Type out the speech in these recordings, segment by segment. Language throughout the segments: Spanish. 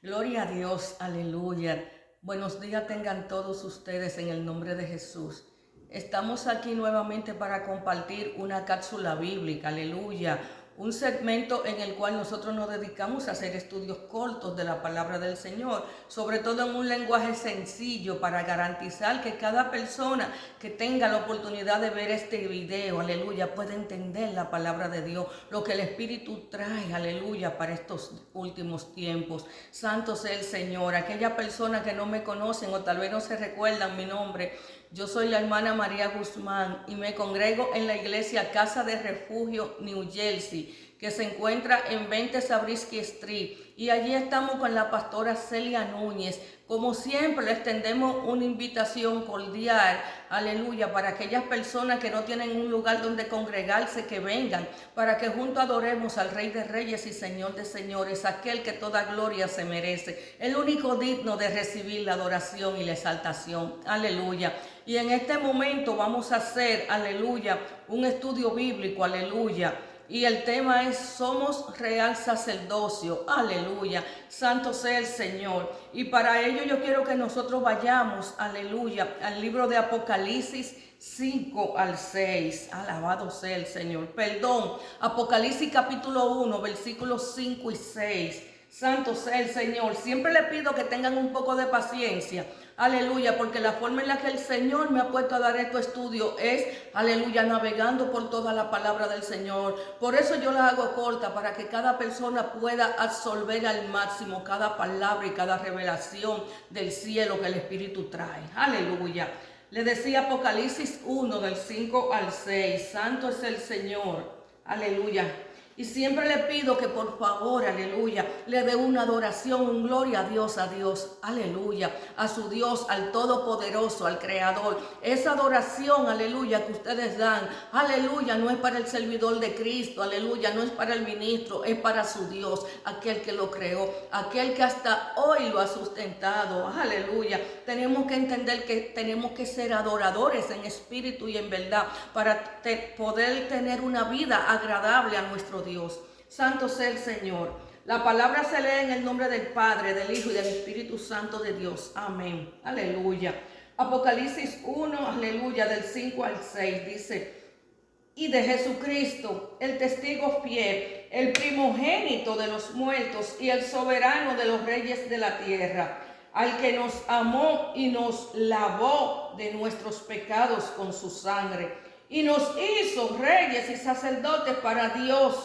Gloria a Dios, aleluya. Buenos días tengan todos ustedes en el nombre de Jesús. Estamos aquí nuevamente para compartir una cápsula bíblica, aleluya. Un segmento en el cual nosotros nos dedicamos a hacer estudios cortos de la palabra del Señor, sobre todo en un lenguaje sencillo para garantizar que cada persona que tenga la oportunidad de ver este video, aleluya, pueda entender la palabra de Dios, lo que el Espíritu trae, aleluya, para estos últimos tiempos. Santo sea el Señor. Aquella persona que no me conocen o tal vez no se recuerdan mi nombre, yo soy la hermana María Guzmán y me congrego en la iglesia Casa de Refugio, New Jersey, que se encuentra en 20 Zabriskie Street. Y allí estamos con la pastora Celia Núñez. Como siempre, le extendemos una invitación cordial, aleluya, para aquellas personas que no tienen un lugar donde congregarse, que vengan, para que juntos adoremos al Rey de Reyes y Señor de Señores, aquel que toda gloria se merece, el único digno de recibir la adoración y la exaltación, aleluya. Y en este momento vamos a hacer, aleluya, un estudio bíblico, aleluya. Y el tema es: somos real sacerdocio, aleluya, santo sea el Señor. Y para ello yo quiero que nosotros vayamos, aleluya, al libro de Apocalipsis 5 al 6, alabado sea el Señor. Apocalipsis capítulo 1, versículos 5 y 6. Santo sea el Señor. Siempre le pido que tengan un poco de paciencia. Aleluya, porque la forma en la que el Señor me ha puesto a dar este estudio es, aleluya, navegando por toda la palabra del Señor. Por eso yo la hago corta, para que cada persona pueda absorber al máximo cada palabra y cada revelación del cielo que el Espíritu trae. Aleluya. Le decía Apocalipsis 1 del 5 al 6. Santo es el Señor. Aleluya. Y siempre le pido que por favor, aleluya, le dé una adoración, un gloria a Dios, aleluya, a su Dios, al Todopoderoso, al Creador. Esa adoración, aleluya, que ustedes dan, aleluya, no es para el servidor de Cristo, aleluya, no es para el ministro, es para su Dios, aquel que lo creó, aquel que hasta hoy lo ha sustentado, aleluya. Tenemos que entender que tenemos que ser adoradores en espíritu y en verdad para poder tener una vida agradable a nuestro Dios. Santo sea el Señor. La palabra se lee en el nombre del Padre, del Hijo y del Espíritu Santo de Dios. Amén. Aleluya. Apocalipsis 1, aleluya, del 5 al 6 dice: y de Jesucristo, el testigo fiel, el primogénito de los muertos y el soberano de los reyes de la tierra, al que nos amó y nos lavó de nuestros pecados con su sangre, y nos hizo reyes y sacerdotes para Dios,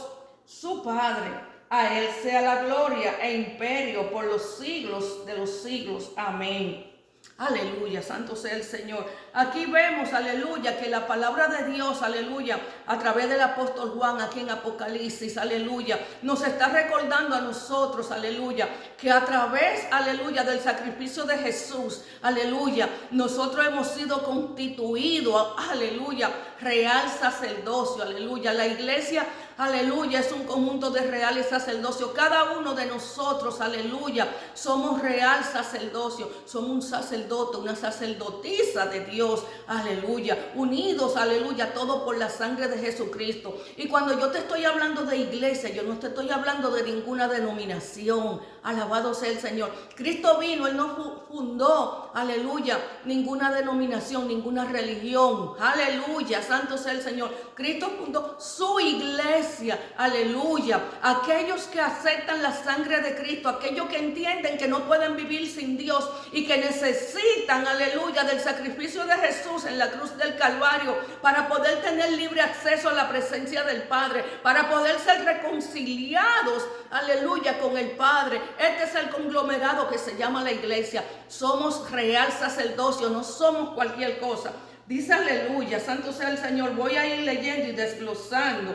su Padre. A Él sea la gloria e imperio por los siglos de los siglos. Amén. Aleluya, santo sea el Señor. Aquí vemos, aleluya, que la palabra de Dios, aleluya, a través del apóstol Juan aquí en Apocalipsis, aleluya, nos está recordando a nosotros, aleluya, que a través, aleluya, del sacrificio de Jesús, aleluya, nosotros hemos sido constituidos, aleluya, real sacerdocio, aleluya. La iglesia, aleluya, es un conjunto de reales sacerdocios. Cada uno de nosotros, aleluya, somos real sacerdocio, somos un sacerdote, una sacerdotisa de Dios, aleluya, unidos, aleluya, todo por la sangre de Jesucristo. Y cuando yo te estoy hablando de iglesia, yo no te estoy hablando de ninguna denominación, alabado sea el Señor. Cristo vino, Él no fundó, aleluya, ninguna denominación, ninguna religión, aleluya, santo sea el Señor. Cristo fundó su iglesia, aleluya. Aquellos que aceptan la sangre de Cristo, aquellos que entienden que no pueden vivir sin Dios y que necesitan, aleluya, del sacrificio de Jesús en la cruz del Calvario para poder tener libre acceso a la presencia del Padre, para poder ser reconciliados, aleluya, con el Padre. Este es el conglomerado que se llama la iglesia. Somos real sacerdocio, no somos cualquier cosa. Dice aleluya, santo sea el Señor. Voy a ir leyendo y desglosando.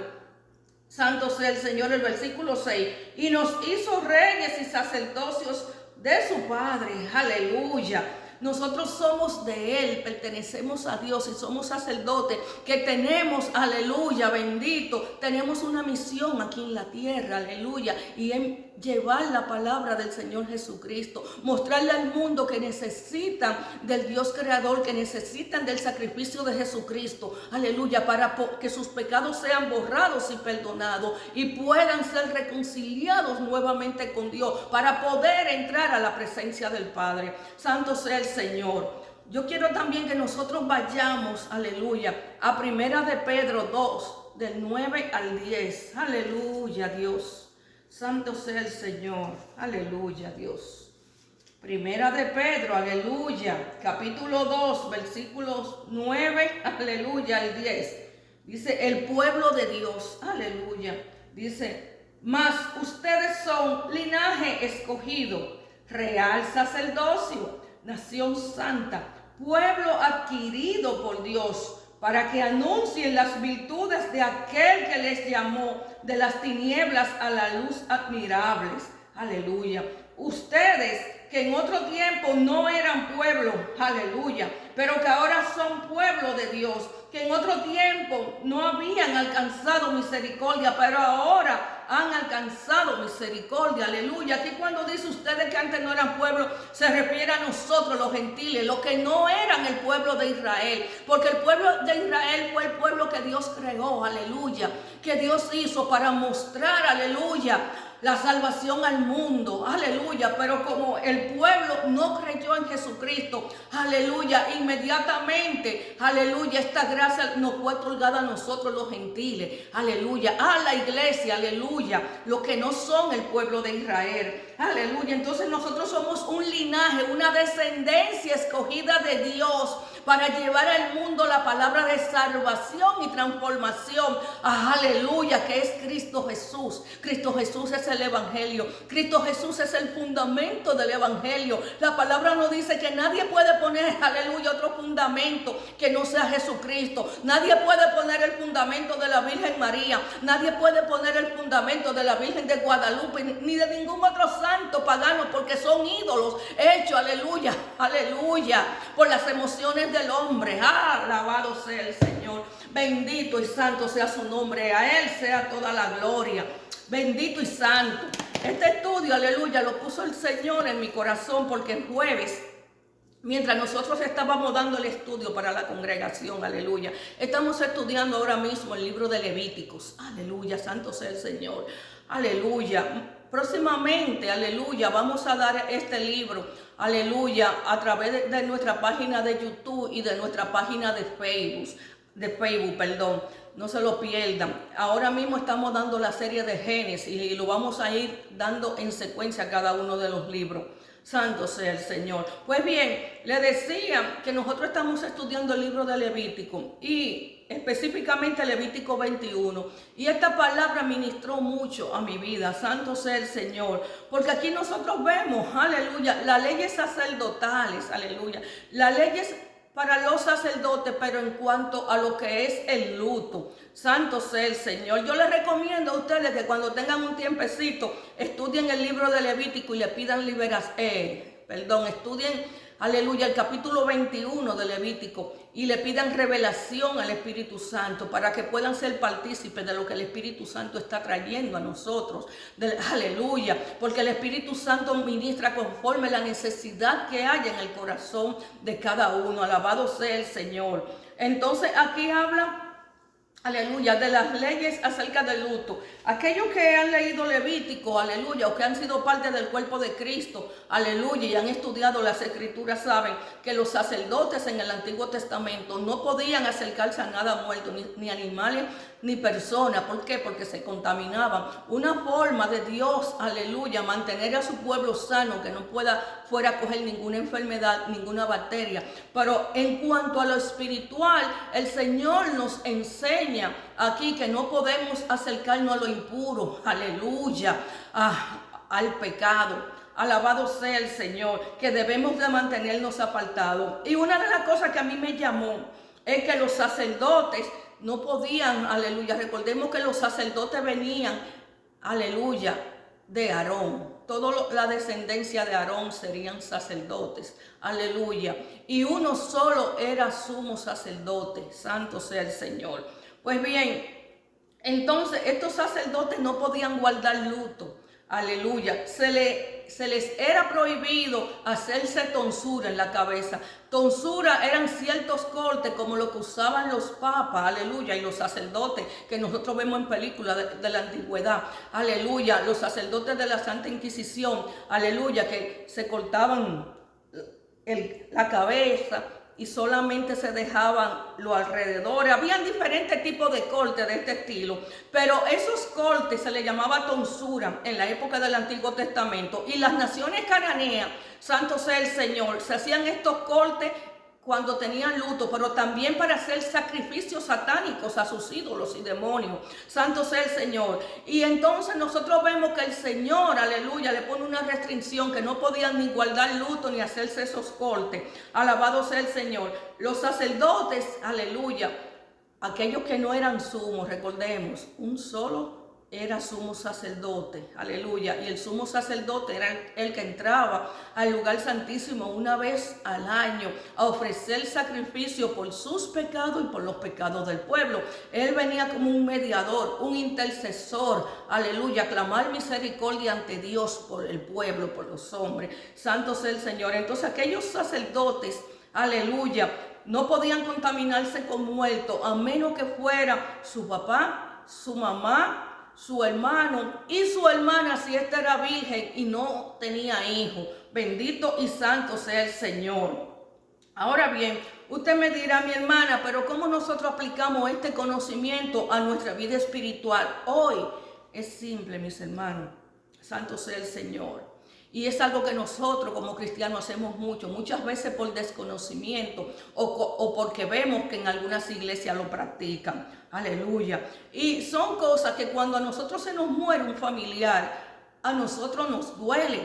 Santo sea el Señor, el versículo 6. Y nos hizo reyes y sacerdocios de su Padre. Aleluya. Nosotros somos de Él, pertenecemos a Dios y somos sacerdotes que tenemos, aleluya, bendito, tenemos una misión aquí en la tierra, aleluya, y llevar la palabra del Señor Jesucristo, mostrarle al mundo que necesitan del Dios creador, que necesitan del sacrificio de Jesucristo, aleluya, para que sus pecados sean borrados y perdonados y puedan ser reconciliados nuevamente con Dios, para poder entrar a la presencia del Padre. Santo sea el Señor. Yo quiero también que nosotros vayamos, aleluya, a Primera de Pedro 2, del 9 al 10. Aleluya, Dios. Santo sea el Señor. Aleluya, Dios. Primera de Pedro, aleluya. Capítulo 2, versículos 9, aleluya, al 10. Dice, el pueblo de Dios, aleluya. Dice, mas ustedes son linaje escogido, real sacerdocio, nación santa, pueblo adquirido por Dios, para que anuncien las virtudes de aquel que les llamó de las tinieblas a la luz admirables. Aleluya. Ustedes que en otro tiempo no eran pueblo, aleluya, pero que ahora son pueblo de Dios, que en otro tiempo no habían alcanzado misericordia, pero ahora han alcanzado misericordia, aleluya. Aquí cuando dice ustedes que antes no eran pueblo, se refiere a nosotros los gentiles, los que no eran el pueblo de Israel, porque el pueblo de Israel fue el pueblo que Dios creó, aleluya, que Dios hizo para mostrar, aleluya, la salvación al mundo, aleluya. Pero como el pueblo no creyó en Jesucristo, aleluya, inmediatamente, aleluya, esta gracia nos fue otorgada a nosotros los gentiles, aleluya, a la iglesia, aleluya, los que no son el pueblo de Israel, aleluya. Entonces nosotros somos un linaje, una descendencia escogida de Dios, para llevar al mundo la palabra de salvación y transformación, aleluya, que es Cristo Jesús. Cristo Jesús es el evangelio, Cristo Jesús es el fundamento del evangelio. La palabra nos dice que nadie puede poner, aleluya, otro fundamento que no sea Jesucristo. Nadie puede poner el fundamento de la Virgen María, nadie puede poner el fundamento de la Virgen de Guadalupe, ni de ningún otro santo pagano, porque son ídolos hechos, aleluya, aleluya, por las emociones del hombre. Alabado sea el Señor, bendito y santo sea su nombre, a Él sea toda la gloria, bendito y santo. Este estudio, aleluya, lo puso el Señor en mi corazón, porque el jueves, mientras nosotros estábamos dando el estudio para la congregación, aleluya, estamos estudiando ahora mismo el libro de Levíticos, aleluya, santo sea el Señor, aleluya. Próximamente, aleluya, vamos a dar este libro, aleluya, a través de nuestra página de YouTube y de nuestra página de Facebook, perdón. No se lo pierdan. Ahora mismo estamos dando la serie de Génesis y lo vamos a ir dando en secuencia a cada uno de los libros. Santo sea el Señor. Pues bien, le decía que nosotros estamos estudiando el libro de Levítico y específicamente Levítico 21. Y esta palabra ministró mucho a mi vida. Santo sea el Señor. Porque aquí nosotros vemos, aleluya, las leyes sacerdotales, aleluya, las leyes para los sacerdotes, pero en cuanto a lo que es el luto. Santo sea el Señor. Yo les recomiendo a ustedes que cuando tengan un tiempecito, estudien el libro de Levítico y le pidan estudien, aleluya, el capítulo 21 de Levítico y le pidan revelación al Espíritu Santo para que puedan ser partícipes de lo que el Espíritu Santo está trayendo a nosotros. Aleluya, porque el Espíritu Santo ministra conforme la necesidad que haya en el corazón de cada uno. Alabado sea el Señor. Entonces aquí habla, aleluya, de las leyes acerca del luto. Aquellos que han leído Levítico, aleluya, o que han sido parte del cuerpo de Cristo, aleluya, y han estudiado las Escrituras, saben que los sacerdotes en el Antiguo Testamento no podían acercarse a nada muerto, ni animales, ni personas. ¿Por qué? Porque se contaminaban. Una forma de Dios, aleluya, mantener a su pueblo sano, que no fuera a coger ninguna enfermedad, ninguna bacteria. Pero en cuanto a lo espiritual, el Señor nos enseña aquí que no podemos acercarnos a lo impuro, aleluya, al pecado. Alabado sea el Señor, que debemos de mantenernos apartados. Y una de las cosas que a mí me llamó es que los sacerdotes no podían, aleluya, recordemos que los sacerdotes venían, aleluya, de Aarón. Toda la descendencia de Aarón serían sacerdotes, aleluya. Y uno solo era sumo sacerdote, santo sea el Señor. Pues bien, entonces estos sacerdotes no podían guardar luto, Aleluya. Se les era prohibido hacerse tonsura en la cabeza. Tonsura eran ciertos cortes como lo que usaban los papas, aleluya, y los sacerdotes que nosotros vemos en películas de la antigüedad, aleluya, los sacerdotes de la Santa Inquisición, aleluya, que se cortaban la cabeza y solamente se dejaban los alrededores. Habían diferentes tipos de cortes de este estilo, pero esos cortes se les llamaba tonsura en la época del Antiguo Testamento. Y las naciones cananeas, santo sea el Señor, se hacían estos cortes cuando tenían luto, pero también para hacer sacrificios satánicos a sus ídolos y demonios. Santo sea el Señor. Y entonces nosotros vemos que el Señor, aleluya, le pone una restricción que no podían ni guardar luto ni hacerse esos cortes. Alabado sea el Señor. Los sacerdotes, aleluya, aquellos que no eran sumos, recordemos, un solo era sumo sacerdote, aleluya, y el sumo sacerdote era el que entraba al lugar santísimo una vez al año a ofrecer sacrificio por sus pecados y por los pecados del pueblo. Él venía como un mediador, un intercesor, aleluya, a clamar misericordia ante Dios por el pueblo, por los hombres. Santo sea el Señor. Entonces aquellos sacerdotes, aleluya, no podían contaminarse con muertos a menos que fuera su papá, su mamá, su hermano y su hermana, si ésta era virgen y no tenía hijo. Bendito y santo sea el Señor. Ahora bien, usted me dirá, mi hermana, pero ¿cómo nosotros aplicamos este conocimiento a nuestra vida espiritual hoy? Es simple, mis hermanos. Santo sea el Señor. Y es algo que nosotros como cristianos hacemos muchas veces por desconocimiento o porque vemos que en algunas iglesias lo practican. Aleluya. Y son cosas que cuando a nosotros se nos muere un familiar, a nosotros nos duele.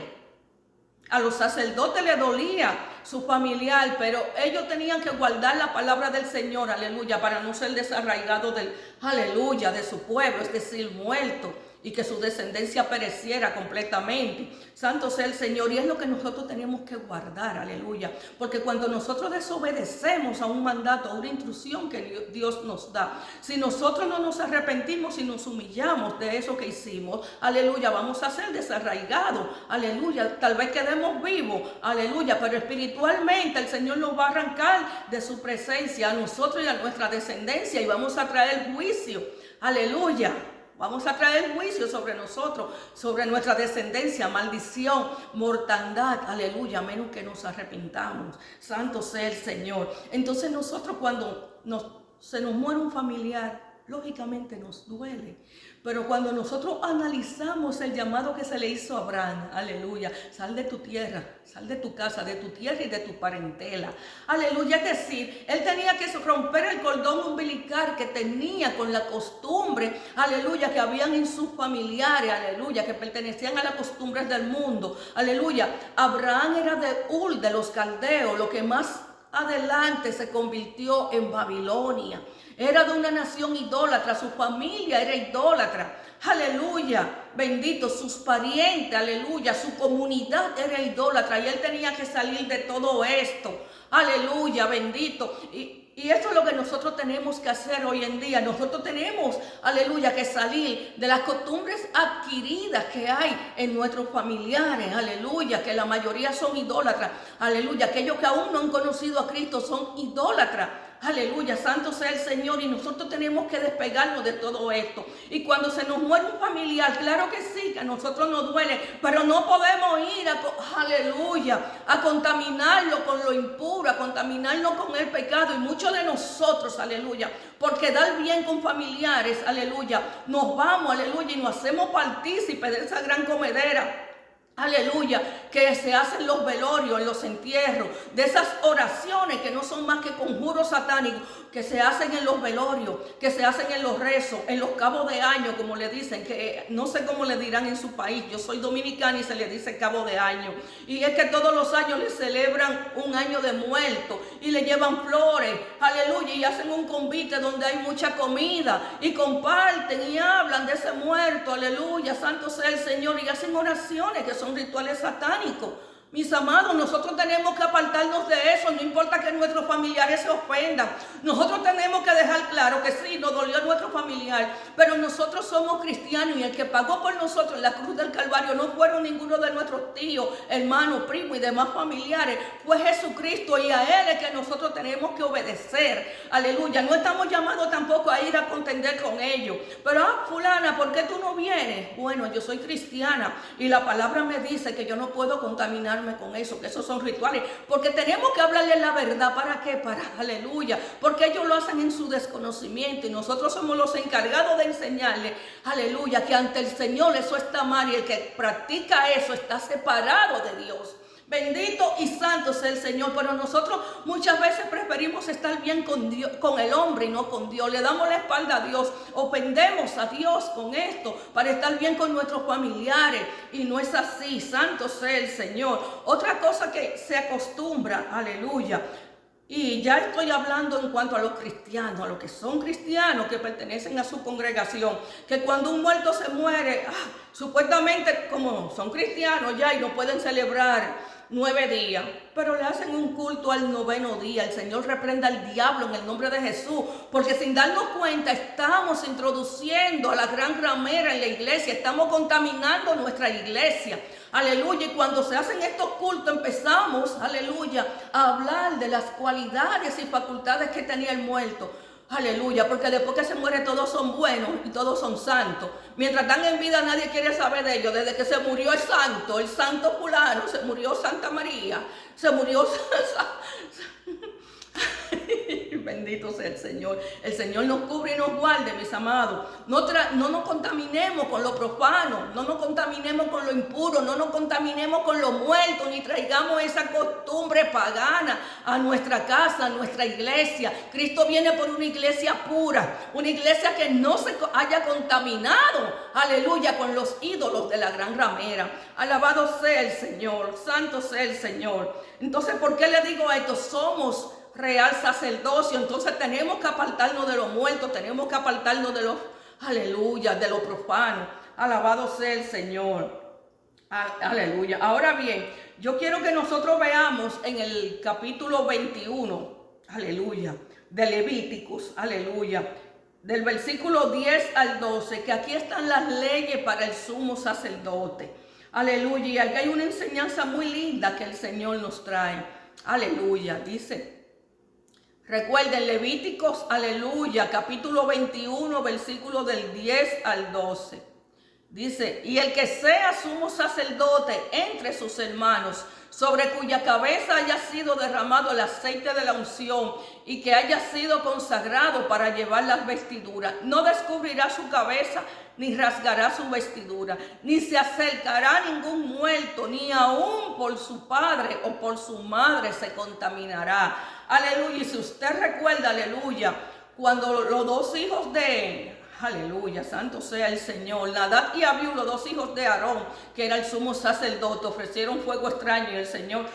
A los sacerdotes les dolía su familiar, pero ellos tenían que guardar la palabra del Señor, aleluya, para no ser desarraigados del, aleluya, de su pueblo, es decir, muerto, y que su descendencia pereciera completamente. Santo sea el Señor, y es lo que nosotros tenemos que guardar, aleluya, porque cuando nosotros desobedecemos a un mandato, a una instrucción que Dios nos da, si nosotros no nos arrepentimos y nos humillamos de eso que hicimos, aleluya, vamos a ser desarraigados, aleluya, tal vez quedemos vivos, aleluya, pero espiritualmente el Señor nos va a arrancar de su presencia a nosotros y a nuestra descendencia, y vamos a traer juicio, aleluya. Vamos a traer juicio sobre nosotros, sobre nuestra descendencia, maldición, mortandad, aleluya, a menos que nos arrepintamos. Santo sea el Señor. Entonces nosotros cuando se nos muere un familiar, lógicamente nos duele. Pero cuando nosotros analizamos el llamado que se le hizo a Abraham, aleluya, sal de tu tierra, sal de tu casa, de tu tierra y de tu parentela, aleluya, es decir, él tenía que romper el cordón umbilical que tenía con la costumbre, aleluya, que habían en sus familiares, aleluya, que pertenecían a las costumbres del mundo, aleluya. Abraham era de Ur, de los caldeos, lo que más adelante se convirtió en Babilonia. Era de una nación idólatra, su familia era idólatra, aleluya, bendito, sus parientes, aleluya, su comunidad era idólatra y él tenía que salir de todo esto, aleluya, bendito. Y esto es lo que nosotros tenemos que hacer hoy en día. Nosotros tenemos, aleluya, que salir de las costumbres adquiridas que hay en nuestros familiares, aleluya, que la mayoría son idólatras, aleluya, aquellos que aún no han conocido a Cristo son idólatras. Aleluya, santo sea el Señor, y nosotros tenemos que despegarnos de todo esto. Y cuando se nos muere un familiar, claro que sí, que a nosotros nos duele, pero no podemos ir aleluya, a contaminarlo con lo impuro, a contaminarnos con el pecado. Y muchos de nosotros, aleluya, por quedar bien con familiares, aleluya, nos vamos, aleluya, y nos hacemos partícipes de esa gran comedera. Aleluya, que se hacen los velorios, en los entierros, de esas oraciones que no son más que conjuros satánicos, que se hacen en los velorios, que se hacen en los rezos, en los cabos de año, como le dicen, que no sé cómo le dirán en su país. Yo soy dominicana y se le dice cabo de año. Y es que todos los años le celebran un año de muerto y le llevan flores, aleluya, y hacen un convite donde hay mucha comida y comparten y hablan de ese muerto, aleluya, santo sea el Señor, y hacen oraciones que son rituales satánicos. Mis amados, nosotros tenemos que apartarnos de eso, no importa que nuestros familiares se ofendan. Nosotros tenemos que dejar claro que sí, nos dolió nuestro familiar, pero nosotros somos cristianos y el que pagó por nosotros en la cruz del Calvario no fueron ninguno de nuestros tíos, hermanos, primos y demás familiares, fue Jesucristo, y a Él es que nosotros tenemos que obedecer. Aleluya, no estamos llamados tampoco a ir a contender con ellos. Pero, fulana, ¿por qué tú no vienes? Bueno, yo soy cristiana y la palabra me dice que yo no puedo contaminarme con eso, que esos son rituales, porque tenemos que hablarle la verdad. ¿Para qué? Aleluya, porque ellos lo hacen en su desconocimiento y nosotros somos los encargados de enseñarle, aleluya, que ante el Señor eso está mal y el que practica eso está separado de Dios. Bendito y santo sea el Señor, pero nosotros muchas veces preferimos estar bien con Dios, con el hombre y no con Dios. Le damos la espalda a Dios, ofendemos a Dios con esto para estar bien con nuestros familiares, y no es así. Santo sea el Señor. Otra cosa que se acostumbra, aleluya, y ya estoy hablando en cuanto a los cristianos, a los que son cristianos, que pertenecen a su congregación, que cuando un muerto se muere, supuestamente como son cristianos ya y no pueden celebrar 9 días, pero le hacen un culto al 9º día. El Señor reprenda al diablo en el nombre de Jesús, porque sin darnos cuenta estamos introduciendo a la gran ramera en la iglesia, estamos contaminando nuestra iglesia. Aleluya, y cuando se hacen estos cultos empezamos, aleluya, a hablar de las cualidades y facultades que tenía el muerto. Aleluya, porque después que se muere todos son buenos y todos son santos. Mientras están en vida nadie quiere saber de ellos. Desde que se murió el santo fulano, se murió Santa María, se murió... Bendito sea el Señor. El Señor nos cubre y nos guarde, mis amados. No nos contaminemos con lo profano, no nos contaminemos con lo impuro, no nos contaminemos con lo muerto, ni traigamos esa costumbre pagana a nuestra casa, a nuestra iglesia. Cristo viene por una iglesia pura, una iglesia que no se haya contaminado, aleluya, con los ídolos de la gran ramera. Alabado sea el Señor, santo sea el Señor. Entonces, ¿por qué le digo esto? Somos real sacerdocio, entonces tenemos que apartarnos de los muertos, tenemos que apartarnos de los, aleluya, de lo profano. Alabado sea el Señor, aleluya. Ahora bien, yo quiero que nosotros veamos en el capítulo 21, aleluya, de Levíticos, aleluya, del versículo 10 al 12, que aquí están las leyes para el sumo sacerdote, aleluya, y aquí hay una enseñanza muy linda que el Señor nos trae, aleluya. Dice, recuerden, Levíticos, aleluya, capítulo 21, versículo del 10 al 12. Dice, y el que sea sumo sacerdote entre sus hermanos, sobre cuya cabeza haya sido derramado el aceite de la unción y que haya sido consagrado para llevar las vestiduras, no descubrirá su cabeza ni rasgará su vestidura, ni se acercará a ningún muerto, ni aún por su padre o por su madre se contaminará. Aleluya. Y si usted recuerda, aleluya, cuando los dos hijos de, aleluya, santo sea el Señor, Nadab y Abiú, los dos hijos de Aarón, que era el sumo sacerdote, ofrecieron fuego extraño y el Señor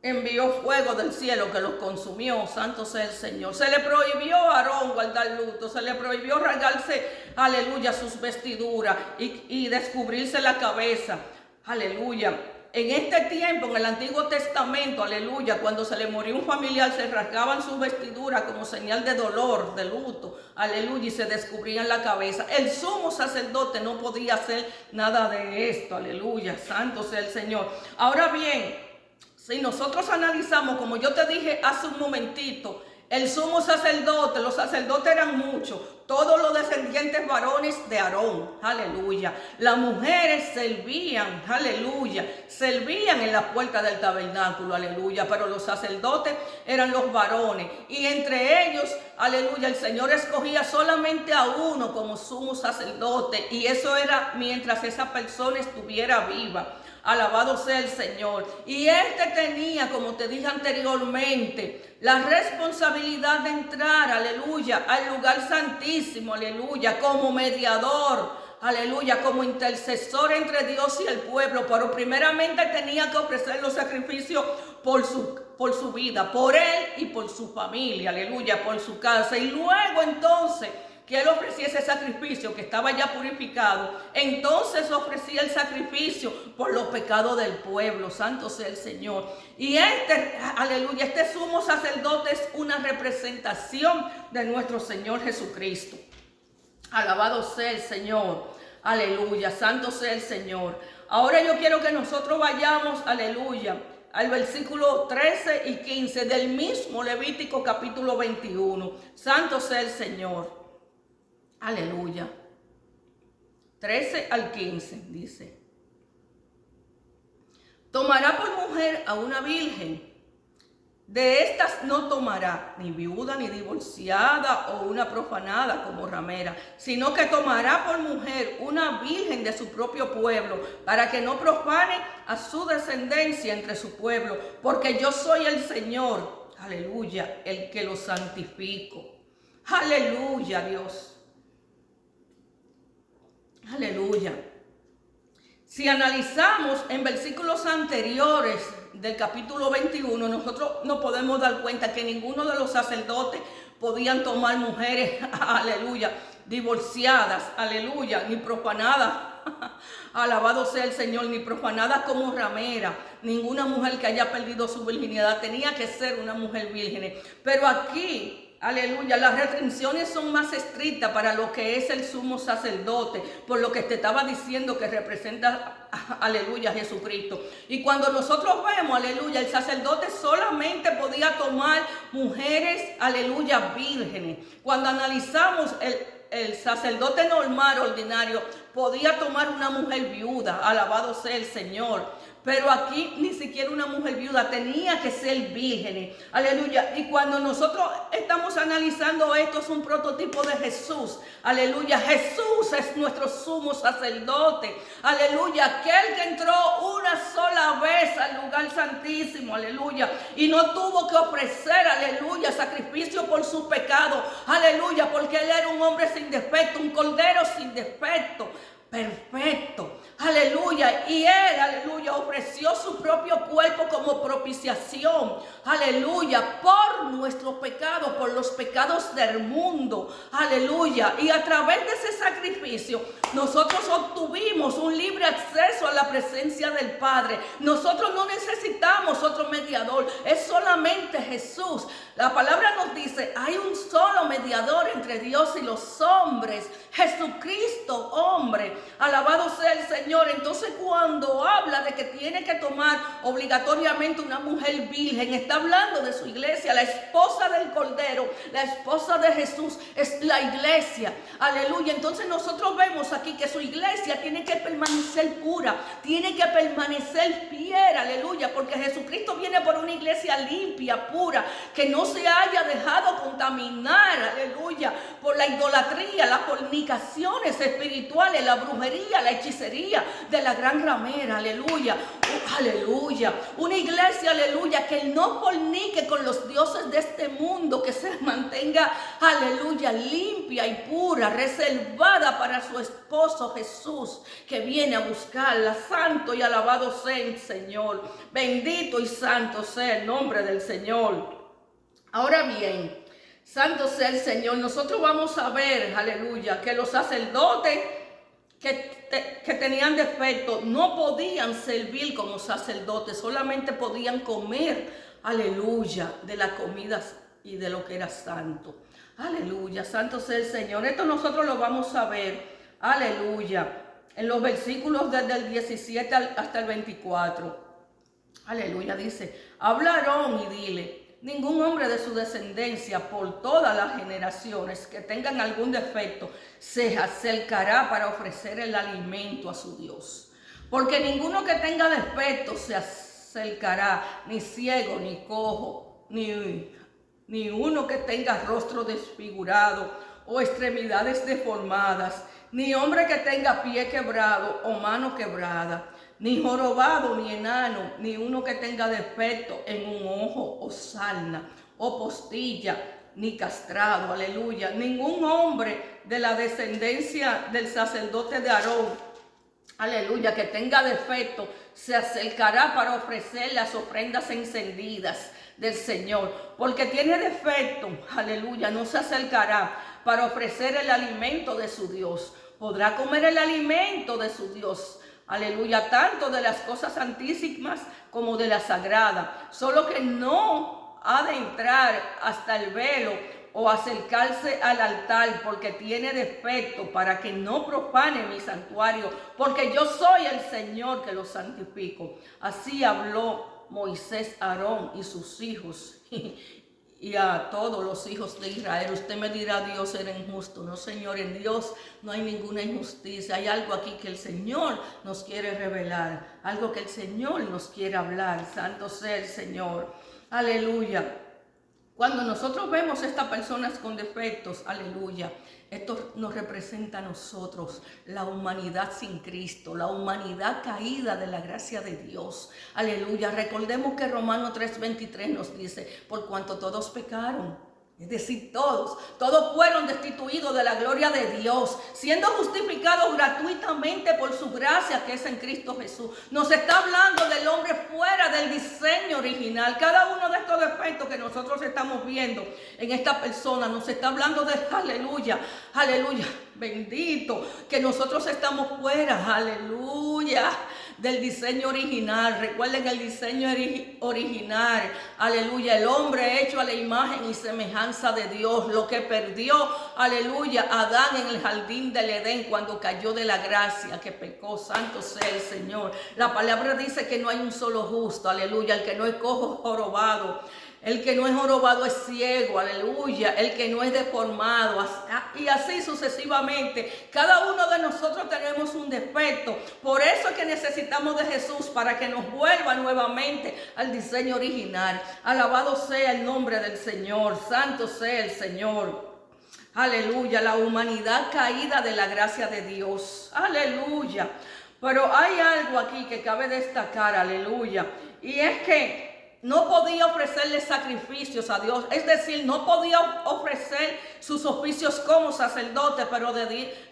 envió fuego del cielo que los consumió, santo sea el Señor. Se le prohibió a Aarón guardar luto, se le prohibió rasgarse, aleluya, sus vestiduras y descubrirse la cabeza, aleluya. En este tiempo, en el Antiguo Testamento, aleluya, cuando se le murió un familiar, se rasgaban sus vestiduras como señal de dolor, de luto, aleluya, y se descubrían la cabeza. El sumo sacerdote no podía hacer nada de esto, aleluya, santo sea el Señor. Ahora bien, si nosotros analizamos, como yo te dije hace un momentito, el sumo sacerdote, los sacerdotes eran muchos, todos los descendientes varones de Aarón, aleluya. Las mujeres servían, aleluya, servían en la puerta del tabernáculo, aleluya, pero los sacerdotes eran los varones. Y entre ellos, aleluya, el Señor escogía solamente a uno como sumo sacerdote, y eso era mientras esa persona estuviera viva. Alabado sea el Señor. Y este tenía, como te dije anteriormente, la responsabilidad de entrar, aleluya, al lugar santísimo, aleluya, como mediador, aleluya, como intercesor entre Dios y el pueblo. Pero primeramente tenía que ofrecer los sacrificios por su vida, por él y por su familia, aleluya, por su casa. Y luego entonces que él ofreciese sacrificio, que estaba ya purificado, entonces ofrecía el sacrificio por los pecados del pueblo. Santo sea el Señor. Y aleluya, este sumo sacerdote es una representación de nuestro Señor Jesucristo. Alabado sea el Señor. Aleluya, santo sea el Señor. Ahora yo quiero que nosotros vayamos, aleluya, al versículo 13 y 15 del mismo Levítico capítulo 21. Santo sea el Señor. Aleluya. 13 al 15 dice: tomará por mujer a una virgen. De estas no tomará ni viuda, ni divorciada o una profanada como ramera, sino que tomará por mujer una virgen de su propio pueblo, para que no profane a su descendencia entre su pueblo, porque yo soy el Señor, aleluya, el que lo santifico. Aleluya, Dios. Aleluya. Si analizamos en versículos anteriores del capítulo 21, nosotros nos podemos dar cuenta que ninguno de los sacerdotes podían tomar mujeres, aleluya, divorciadas, aleluya, ni profanadas, alabado sea el Señor, ni profanadas como ramera. Ninguna mujer que haya perdido su virginidad tenía que ser una mujer virgen. Pero aquí, aleluya, las restricciones son más estrictas para lo que es el sumo sacerdote, por lo que te estaba diciendo que representa, aleluya, a Jesucristo. Y cuando nosotros vemos, aleluya, el sacerdote solamente podía tomar mujeres, aleluya, vírgenes. Cuando analizamos el sacerdote normal, ordinario, podía tomar una mujer viuda, alabado sea el Señor. Pero aquí ni siquiera una mujer viuda, tenía que ser virgen. Aleluya. Y cuando nosotros estamos analizando esto, es un prototipo de Jesús. Aleluya. Jesús es nuestro sumo sacerdote. Aleluya. Aquel que entró una sola vez al lugar santísimo. Aleluya. Y no tuvo que ofrecer, aleluya, sacrificio por sus pecados. Aleluya. Porque él era un hombre sin defecto, un cordero sin defecto. Perfecto, aleluya. Y él, aleluya, ofreció su propio cuerpo como propiciación, aleluya, por nuestros pecados, por los pecados del mundo, aleluya. Y a través de ese sacrificio nosotros obtuvimos un libre acceso a la presencia del Padre. Nosotros no necesitamos otro mediador, es solamente Jesús. La palabra nos dice, hay un solo mediador entre Dios y los hombres, Jesucristo, hombre. Alabado sea el Señor. Entonces, cuando habla de que tiene que tomar obligatoriamente una mujer virgen, está hablando de su iglesia, la esposa del Cordero, la esposa de Jesús es la iglesia. Aleluya. Entonces nosotros vemos aquí que su iglesia tiene que permanecer pura, tiene que permanecer fiel, aleluya, porque Jesucristo viene por una iglesia limpia, pura, que no se haya dejado contaminar, aleluya, por la idolatría, las fornicaciones espirituales, la brujería, la hechicería de la gran ramera, aleluya, aleluya. Una iglesia, aleluya, que no fornique con los dioses de este mundo, que se mantenga, aleluya, limpia y pura, reservada para su esposo Jesús, que viene a buscarla. Santo y alabado sea el Señor, bendito y santo sea el nombre del Señor. Ahora bien, santo sea el Señor. Nosotros vamos a ver, aleluya, que los sacerdotes que tenían defecto no podían servir como sacerdotes, solamente podían comer, aleluya, de la comida y de lo que era santo. Aleluya, santo sea el Señor. Esto nosotros lo vamos a ver, aleluya, en los versículos desde el 17 hasta el 24. Aleluya, dice, habla Aarón y dile, ningún hombre de su descendencia por todas las generaciones que tengan algún defecto se acercará para ofrecer el alimento a su Dios. Porque ninguno que tenga defecto se acercará, ni ciego, ni cojo, ni uno que tenga rostro desfigurado o extremidades deformadas, ni hombre que tenga pie quebrado o mano quebrada, ni jorobado, ni enano, ni uno que tenga defecto en un ojo o sarna o postilla, ni castrado, aleluya. Ningún hombre de la descendencia del sacerdote de Aarón, aleluya, que tenga defecto, se acercará para ofrecer las ofrendas encendidas del Señor. Porque tiene defecto, aleluya, no se acercará para ofrecer el alimento de su Dios. Podrá comer el alimento de su Dios, aleluya, tanto de las cosas santísimas como de la sagrada. Solo que no ha de entrar hasta el velo o acercarse al altar, porque tiene defecto, para que no profane mi santuario, porque yo soy el Señor que lo santifico. Así habló Moisés a Aarón y sus hijos y a todos los hijos de Israel. Usted me dirá, Dios era injusto. No, Señor, en Dios no hay ninguna injusticia. Hay algo aquí que el Señor nos quiere revelar, algo que el Señor nos quiere hablar. Santo sea el Señor. Aleluya. Cuando nosotros vemos a estas personas con defectos, aleluya, esto nos representa a nosotros, la humanidad sin Cristo, la humanidad caída de la gracia de Dios. Aleluya. Recordemos que Romanos 3:23 nos dice, por cuanto todos pecaron, es decir, todos fueron destituidos de la gloria de Dios, siendo justificados gratuitamente por su gracia que es en Cristo Jesús. Nos está hablando del hombre fuera del diseño original. Cada uno de estos defectos que nosotros estamos viendo en esta persona nos está hablando de aleluya, aleluya, bendito, que nosotros estamos fuera, aleluya, del diseño original. Recuerden el diseño original, aleluya, el hombre hecho a la imagen y semejanza de Dios, lo que perdió, aleluya, Adán en el jardín del Edén cuando cayó de la gracia, que pecó. Santo sea el Señor. La palabra dice que no hay un solo justo, aleluya, el que no es cojo, jorobado. El que no es jorobado es ciego, aleluya. El que no es deformado, y así sucesivamente. Cada uno de nosotros tenemos un defecto. Por eso es que necesitamos de Jesús, para que nos vuelva nuevamente al diseño original. Alabado sea el nombre del Señor. Santo sea el Señor. Aleluya. La humanidad caída de la gracia de Dios. Aleluya. Pero hay algo aquí que cabe destacar, aleluya. Y es que no podía ofrecerle sacrificios a Dios, es decir, no podía ofrecer sus oficios como sacerdote, pero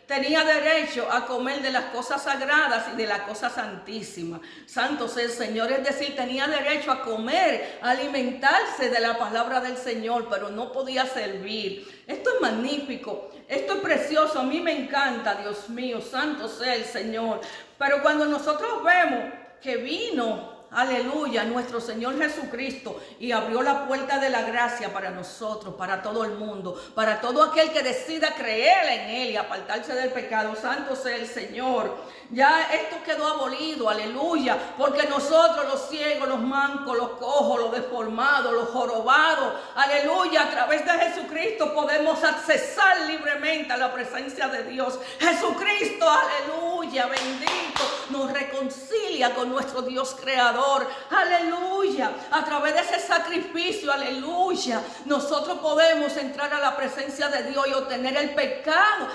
tenía derecho a comer de las cosas sagradas y de las cosas santísimas. Santo sea el Señor, es decir, tenía derecho a comer, a alimentarse de la palabra del Señor, pero no podía servir. Esto es magnífico, esto es precioso, a mí me encanta, Dios mío, santo sea el Señor. Pero cuando nosotros vemos que vino, aleluya, nuestro Señor Jesucristo, y abrió la puerta de la gracia para nosotros, para todo el mundo, para todo aquel que decida creer en Él y apartarse del pecado. Santo sea el Señor. Ya esto quedó abolido, aleluya, porque nosotros, los ciegos, los mancos, los cojos, los deformados, los jorobados, aleluya, a través de Jesucristo podemos accesar libremente a la presencia de Dios. Jesucristo, aleluya, bendito, nos reconcilia con nuestro Dios creador, aleluya. A través de ese sacrificio, aleluya, nosotros podemos entrar a la presencia de Dios y obtener el pecado,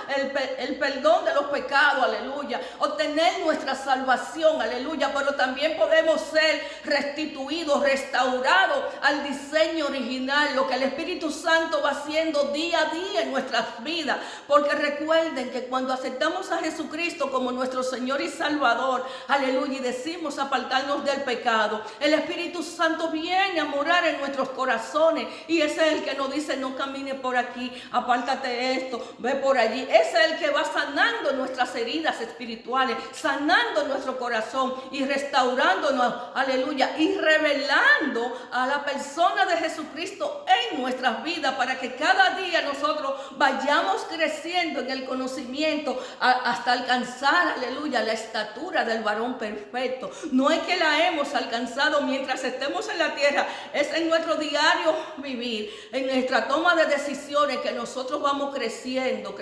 el perdón de los pecados, aleluya, obtener nuestra salvación, aleluya. Pero también podemos ser restituidos, restaurados al diseño original, lo que el Espíritu Santo va haciendo día a día en nuestras vidas. Porque recuerden que cuando aceptamos a Jesucristo como nuestro Señor y Salvador, aleluya, y decimos apartarnos del pecado, el Espíritu Santo viene a morar en nuestros corazones, y ese es el que nos dice: no camine por aquí, apártate esto, ve por allí. Ese es el que va sanando nuestras heridas espirituales, sanando nuestro corazón y restaurándonos, aleluya, y revelando a la persona de Jesucristo en nuestras vidas, para que cada día nosotros vayamos creciendo en el conocimiento hasta alcanzar, aleluya, la estatura del varón perfecto. No es que la hemos alcanzado mientras estemos en la tierra, es en nuestro diario vivir, en nuestra toma de decisiones, que nosotros vamos creciendo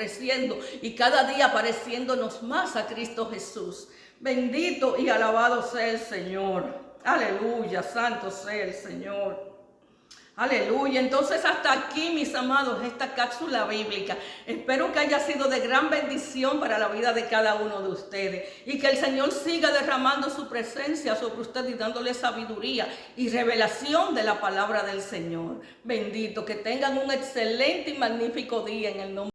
y cada día pareciéndonos más a Cristo Jesús. Bendito y alabado sea el Señor. Aleluya, santo sea el Señor. Aleluya. Entonces, hasta aquí, mis amados, esta cápsula bíblica. Espero que haya sido de gran bendición para la vida de cada uno de ustedes, y que el Señor siga derramando su presencia sobre ustedes y dándole sabiduría y revelación de la palabra del Señor. Bendito, que tengan un excelente y magnífico día en el nombre